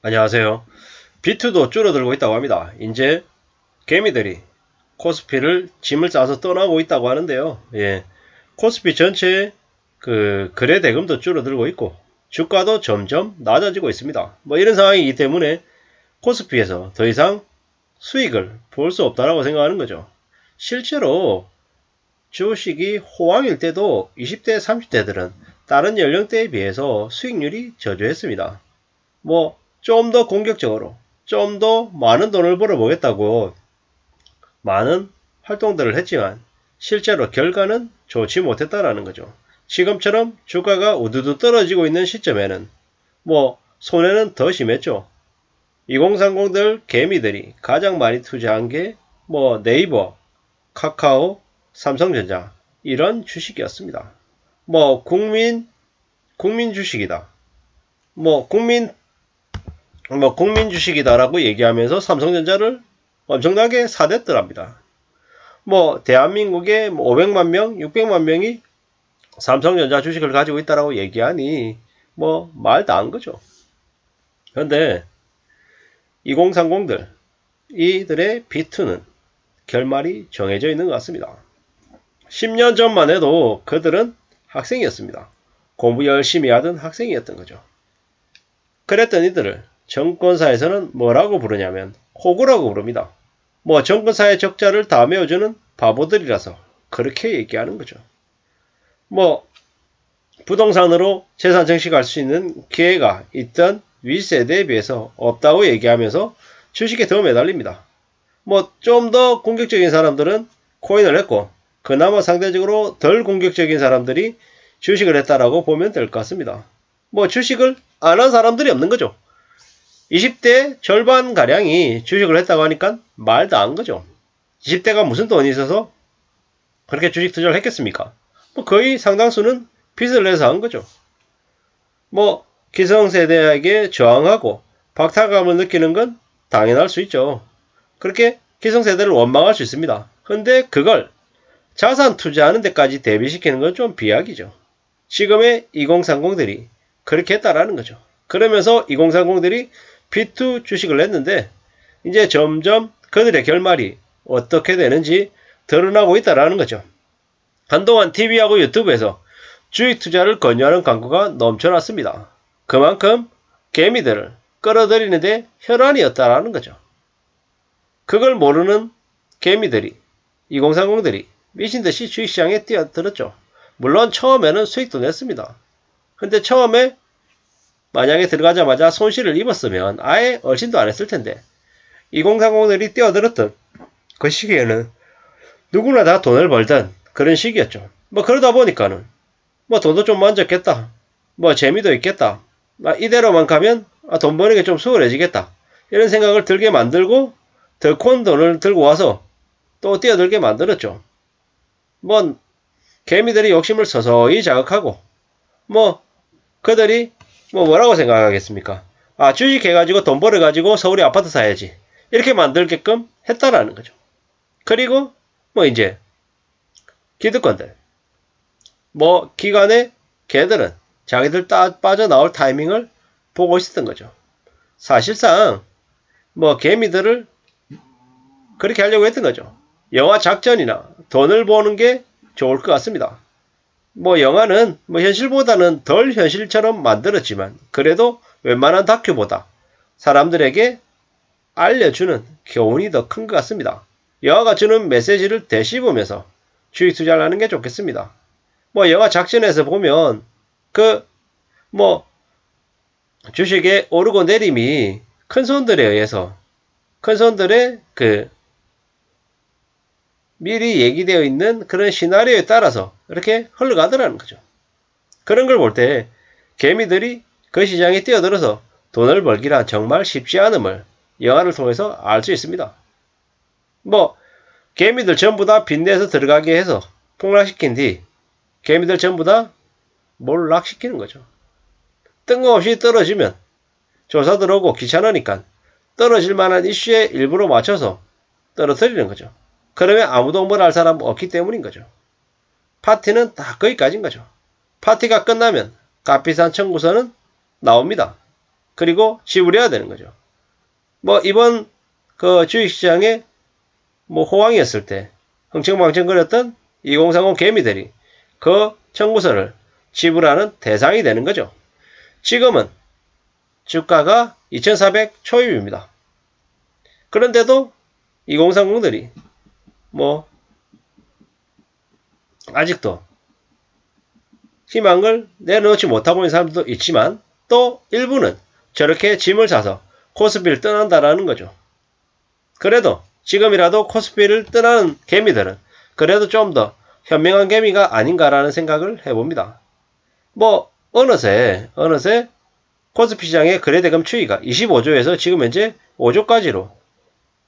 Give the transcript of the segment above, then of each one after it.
안녕하세요. 비트도 줄어들고 있다고 합니다. 이제 개미들이 코스피를 짐을 싸서 떠나고 있다고 하는데요. 예, 코스피 전체의 거래 대금도 줄어들고 있고 주가도 점점 낮아지고 있습니다. 뭐 이런 상황이기 때문에 코스피에서 더 이상 수익을 볼 수 없다라고 생각하는 거죠. 실제로 주식이 호황일 때도 20대, 30대들은 다른 연령대에 비해서 수익률이 저조했습니다. 뭐 좀 더 공격적으로 좀 더 많은 돈을 벌어보겠다고 많은 활동들을 했지만 실제로 결과는 좋지 못했다라는 거죠. 지금처럼 주가가 우두두 떨어지고 있는 시점에는 뭐 손해는 더 심했죠. 2030들 개미들이 가장 많이 투자한 게 뭐 네이버, 카카오, 삼성전자 이런 주식이었습니다. 뭐 국민 주식이다. 뭐 국민 주식이다라고 얘기하면서 삼성전자를 엄청나게 사댔더랍니다. 뭐 대한민국에 500만 명, 600만 명이 삼성전자 주식을 가지고 있다라고 얘기하니 뭐 말 다 한 거죠. 그런데 2030들 이들의 비트는 결말이 정해져 있는 것 같습니다. 10년 전만 해도 그들은 학생이었습니다. 공부 열심히 하던 학생이었던 거죠. 그랬던 이들을 정권사에서는 뭐라고 부르냐면 호구라고 부릅니다. 뭐 정권사의 적자를 다 메워주는 바보들이라서 그렇게 얘기하는 거죠. 뭐 부동산으로 재산 증식할 수 있는 기회가 있던 윗세대에 비해서 없다고 얘기하면서 주식에 더 매달립니다. 뭐 좀 더 공격적인 사람들은 코인을 했고 그나마 상대적으로 덜 공격적인 사람들이 주식을 했다라고 보면 될 것 같습니다. 뭐 주식을 안 한 사람들이 없는 거죠. 20대 절반가량이 주식을 했다고 하니까 말 다 한 거죠. 20대가 무슨 돈이 있어서 그렇게 주식 투자를 했겠습니까? 뭐 거의 상당수는 빚을 내서 한 거죠. 뭐 기성세대에게 저항하고 박탈감을 느끼는 건 당연할 수 있죠. 그렇게 기성세대를 원망할 수 있습니다. 근데 그걸 자산 투자하는 데까지 대비시키는 건 좀 비약이죠. 지금의 2030들이 그렇게 했다라는 거죠. 그러면서 2030들이 B2 주식을 했는데 이제 점점 그들의 결말이 어떻게 되는지 드러나고 있다라는 거죠. 한동안 TV하고 유튜브에서 주식 투자를 권유하는 광고가 넘쳐났습니다. 그만큼 개미들을 끌어들이는데 혈안이었다라는 거죠. 그걸 모르는 개미들이 2030들이 미친듯이 주식시장에 뛰어들었죠. 물론 처음에는 수익도 냈습니다. 근데 처음에 만약에 들어가자마자 손실을 입었으면 아예 얼씬도 안 했을 텐데 2030들이 뛰어들었던 그 시기에는 누구나 다 돈을 벌던 그런 시기였죠. 뭐 그러다 보니까는 뭐 돈도 좀 만졌겠다. 뭐 재미도 있겠다. 이대로만 가면 돈 버는 게 좀 수월해지겠다. 이런 생각을 들게 만들고 더 큰 돈을 들고 와서 또 뛰어들게 만들었죠. 뭐 개미들이 욕심을 서서히 자극하고 뭐 그들이 뭐 뭐라고 생각하겠습니까? 주식해가지고 돈 벌어가지고 서울에 아파트 사야지. 이렇게 만들게끔 했다라는 거죠. 그리고 뭐 이제 기득권들 뭐 기관의 개들은 자기들 빠져나올 타이밍을 보고 있었던 거죠. 사실상 뭐 개미들을 그렇게 하려고 했던 거죠. 영화 작전이나 돈을 버는 게 좋을 것 같습니다. 뭐 영화는 뭐 현실보다는 덜 현실처럼 만들었지만 그래도 웬만한 다큐보다 사람들에게 알려주는 교훈이 더 큰 것 같습니다. 영화가 주는 메시지를 되씹으면서 주식 투자를 하는 게 좋겠습니다. 뭐 영화 작전에서 보면 뭐 주식의 오르고 내림이 큰 손들에 의해서 큰 손들의 미리 얘기되어 있는 그런 시나리오에 따라서 이렇게 흘러가더라는 거죠. 그런 걸 볼 때 개미들이 그 시장에 뛰어들어서 돈을 벌기란 정말 쉽지 않음을 영화를 통해서 알 수 있습니다. 뭐 개미들 전부 다 빚내서 들어가게 해서 폭락시킨 뒤 개미들 전부 다 몰락시키는 거죠. 뜬금없이 떨어지면 조사 들어오고 귀찮으니까 떨어질 만한 이슈에 일부러 맞춰서 떨어뜨리는 거죠. 그러면 아무도 뭘 할 사람 없기 때문인 거죠. 파티는 다 거기까지인 거죠. 파티가 끝나면 값비싼 청구서는 나옵니다. 그리고 지불해야 되는 거죠. 뭐 이번 그 주식시장에 뭐 호황이었을 때 흥청망청거렸던 2030 개미들이 그 청구서를 지불하는 대상이 되는 거죠. 지금은 주가가 2400 초입입니다. 그런데도 2030들이 뭐 아직도 희망을 내놓지 못하고 있는 사람들도 있지만 또 일부는 저렇게 짐을 사서 코스피를 떠난다라는 거죠. 그래도 지금이라도 코스피를 떠나는 개미들은 그래도 좀 더 현명한 개미가 아닌가라는 생각을 해봅니다. 뭐 어느새 코스피 시장의 거래대금 추이가 25조에서 지금 현재 5조까지로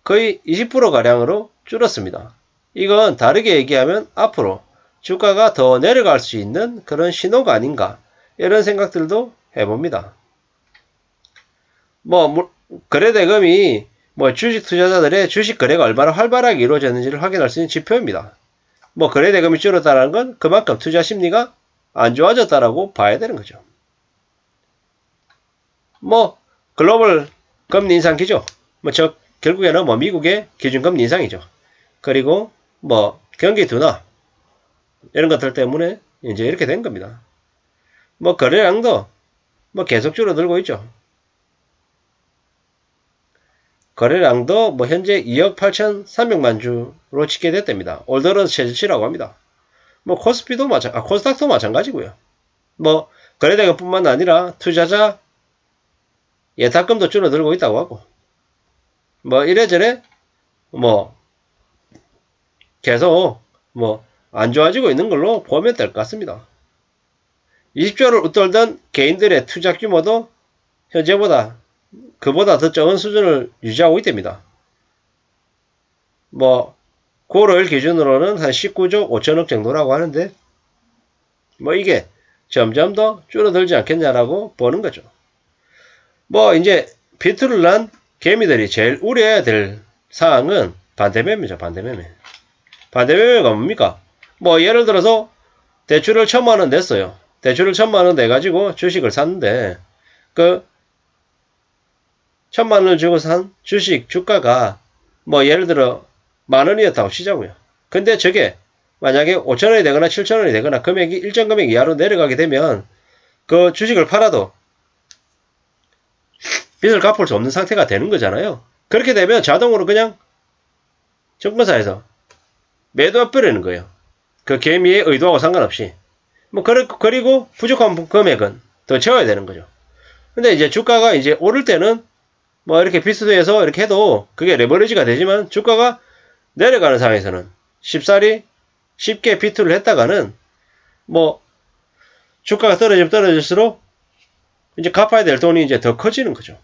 거의 20%가량으로 줄었습니다. 이건 다르게 얘기하면 앞으로 주가가 더 내려갈 수 있는 그런 신호가 아닌가 이런 생각들도 해봅니다. 뭐 거래대금이 뭐 주식 투자자들의 주식 거래가 얼마나 활발하게 이루어졌는지를 확인할 수 있는 지표입니다. 뭐 거래대금이 줄었다는 건 그만큼 투자 심리가 안 좋아졌다라고 봐야 되는 거죠. 뭐 글로벌 금리 인상 기조, 뭐 결국에는 뭐 미국의 기준금리 인상이죠. 그리고 뭐 경기 둔화 이런 것들 때문에 이제 이렇게 된 겁니다. 뭐 거래량도 뭐 계속 줄어들고 있죠. 거래량도 뭐 현재 2억 8,300만 주로 집계됐답니다. 올 들어 최저치라고 합니다. 뭐 코스피도 코스닥도 마찬가지고요. 뭐 거래대금뿐만 아니라 투자자 예탁금도 줄어들고 있다고 하고 뭐 이래저래 뭐 계속 뭐 안 좋아지고 있는 걸로 보면 될 것 같습니다. 20조를 웃돌던 개인들의 투자 규모도 현재보다 그보다 더 적은 수준을 유지하고 있답니다. 뭐 9월 5일 기준으로는 한 19조 5천억 정도라고 하는데 뭐 이게 점점 더 줄어들지 않겠냐라고 보는 거죠. 뭐 이제 비투를 난 개미들이 제일 우려해야 될 사항은 반대매매죠. 반대매매가 뭡니까? 뭐 예를 들어서 대출을 1,000만원 냈어요. 대출을 1,000만원 내가지고 주식을 샀는데 그 1,000만원을 주고 산 주식 주가가 뭐 예를 들어 만원이었다고 치자고요. 근데 저게 만약에 5,000원이 되거나 7,000원이 되거나 금액이 일정 금액 이하로 내려가게 되면 그 주식을 팔아도 빚을 갚을 수 없는 상태가 되는 거잖아요. 그렇게 되면 자동으로 그냥 증권사에서 매도해버리는 거예요. 그 개미의 의도하고 상관없이. 뭐 그리고 부족한 금액은 더 채워야 되는 거죠. 근데 이제 주가가 이제 오를 때는 뭐 이렇게 비스도해서 이렇게 해도 그게 레버리지가 되지만 주가가 내려가는 상황에서는 쉽사리 쉽게 비투를 했다가는 뭐 주가가 떨어지면 떨어질수록 이제 갚아야 될 돈이 이제 더 커지는 거죠.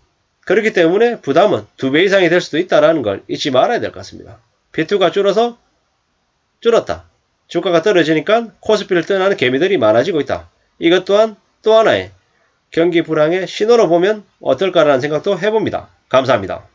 그렇기 때문에 부담은 2배 이상이 될 수도 있다는 걸 잊지 말아야 될 것 같습니다. 비투가 줄었다. 주가가 떨어지니까 코스피를 떠나는 개미들이 많아지고 있다. 이것 또한 또 하나의 경기 불황의 신호로 보면 어떨까라는 생각도 해봅니다. 감사합니다.